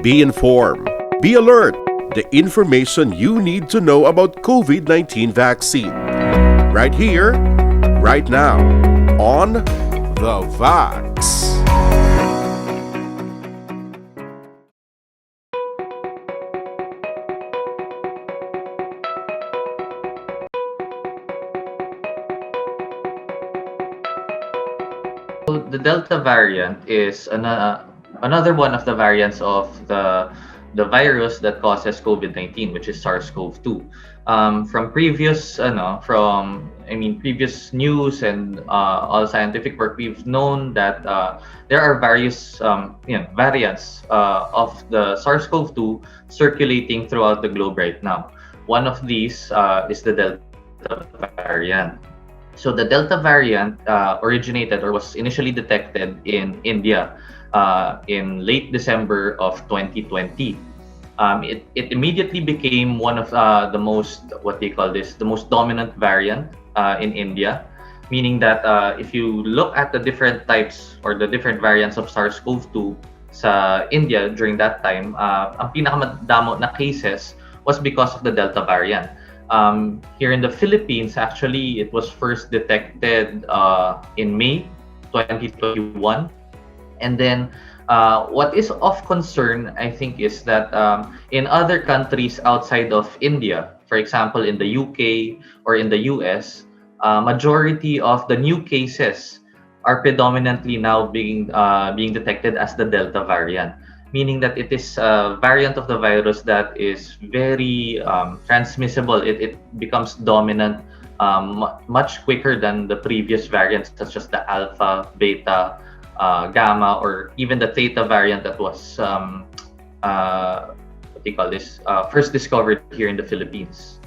Be informed. Be alert. The information you need to know about COVID-19 vaccine. Right here, right now, on The Vax. The Delta variant is another one of the variants of the virus that causes COVID-19, which is SARS-CoV-2. From previous, previous news and all scientific work, we've known that there are various, variants of the SARS-CoV-2 circulating throughout the globe right now. One of these is the Delta variant. So the Delta variant originated or was initially detected in India in late December of 2020. It immediately became one of the most, the most dominant variant in India, meaning that if you look at the different types or the different variants of SARS-CoV-2 sa India during that time, ang pinakamadamo na cases was because of the Delta variant. Here in the Philippines, actually, it was first detected in May 2021. And then what is of concern, I think, is that in other countries outside of India, for example, in the UK or in the US, majority of the new cases are predominantly now being detected as the Delta variant, meaning that it is a variant of the virus that is very transmissible. It becomes dominant much quicker than the previous variants, such as the Alpha, Beta, Gamma, or even the Theta variant that was first discovered here in the Philippines.